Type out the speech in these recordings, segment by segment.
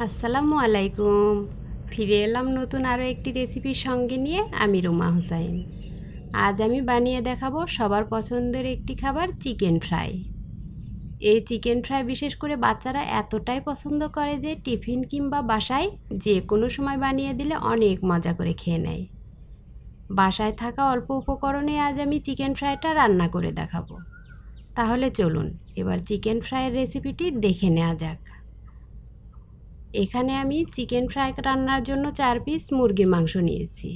আসসালামু আলাইকুম। ফিরে এলাম নতুন আরও একটি রেসিপির সঙ্গে নিয়ে। আমি রুমা হোসাইন। আজ আমি বানিয়ে দেখাবো সবার পছন্দের একটি খাবার, চিকেন ফ্রাই। এই চিকেন ফ্রাই বিশেষ করে বাচ্চারা এতটাই পছন্দ করে যে টিফিন কিংবা বাসায় যে কোনো সময় বানিয়ে দিলে অনেক মজা করে খেয়ে নেয়। বাসায় থাকা অল্প উপকরণে আজ আমি চিকেন ফ্রাইটা রান্না করে দেখাবো। তাহলে চলুন এবার চিকেন ফ্রাইয়ের রেসিপিটি দেখে নেওয়া যাক। এখানে আমি চিকেন ফ্রাই রান্নার জন্য 4 পিস মুরগির মাংস নিয়েছি।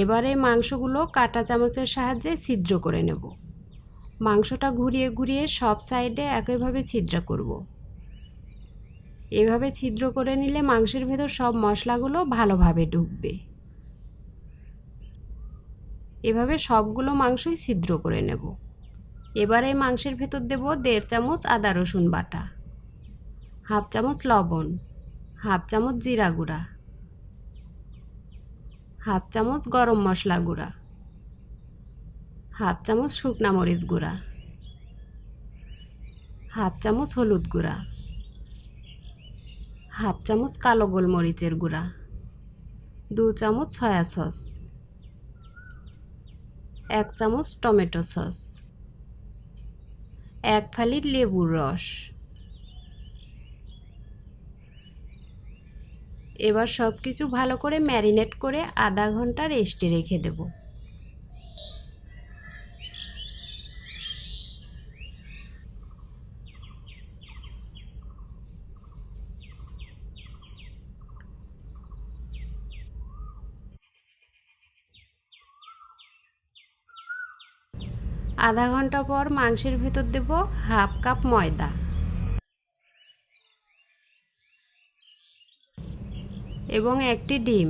এবারে মাংসগুলো কাঁটা চামচের সাহায্যে ছিদ্র করে নেব। মাংসটা ঘুরিয়ে ঘুরিয়ে সব সাইডে একইভাবে ছিদ্র করব। এভাবে ছিদ্র করে নিলে মাংসের ভেতর সব মশলাগুলো ভালোভাবে ঢুকবে। এভাবে সবগুলো মাংসই ছিদ্র করে নেব। এবারে মাংসের ভেতর দেব 1.5 চামচ আদা রসুন বাটা, হাফ চামচ লবণ, হাফ চামচ জিরা গুঁড়া, হাফ চামচ গরম মশলা গুঁড়া, হাফ চামচ শুকনা মরিচ গুঁড়া, হাফ চামচ হলুদ গুঁড়া, হাফ চামচ কালো গোলমরিচের গুঁড়া, 2 চামচ সয়া সস, 1 চামচ টমেটো সস, 1 ফালি লেবুর রস। এবার সব কিছু ভালো করে ম্যারিনেট করে আধা ঘন্টা রেস্টে রেখে দেব। আধা ঘন্টা পর মাংসের ভেতর দেব হাফ কাপ ময়দা এবং একটি ডিম।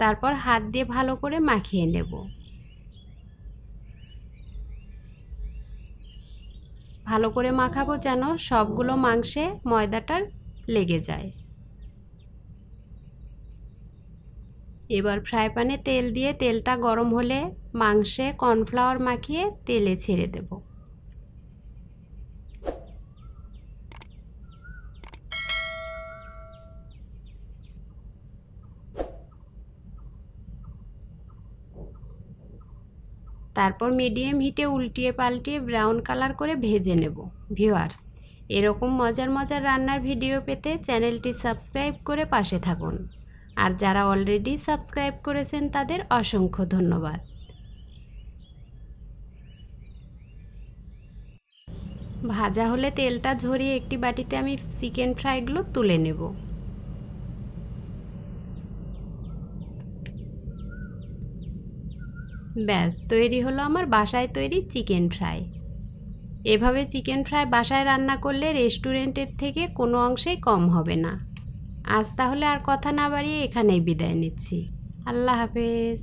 তারপর হাত দিয়ে ভালো করে মাখিয়ে নেব। ভালো করে মাখাবো যেন সবগুলো মাংসে ময়দাটা লেগে যায়। এবার ফ্রাই প্যানে তেল দিয়ে তেলটা গরম হলে মাংসে কর্নফ্লাওয়ার মাখিয়ে তেলে ছেড়ে দেব। তারপর মিডিয়াম হিটে উল্টিয়ে পাল্টিয়ে ব্রাউন কালার করে ভেজে নেব। ভিউয়ার্স, এরকম মজার মজার রান্নার ভিডিও পেতে চ্যানেলটি সাবস্ক্রাইব করে পাশে থাকুন। আর যারা অলরেডি সাবস্ক্রাইব করেছেন তাদের অসংখ্য ধন্যবাদ। ভাজা হলে তেলটা ঝরিয়ে একটি বাটিতে আমি চিকেন ফ্রাইগুলো তুলে নেব। ব্যাস, তৈরি হলো আমার বাসায় তৈরি চিকেন ফ্রাই। এভাবে চিকেন ফ্রাই বাসায় রান্না করলে রেস্টুরেন্টের থেকে কোনো অংশেই কম হবে না। আজ তাহলে আর কথা না বাড়িয়ে এখানেই বিদায় নিচ্ছি। আল্লাহ হাফেজ।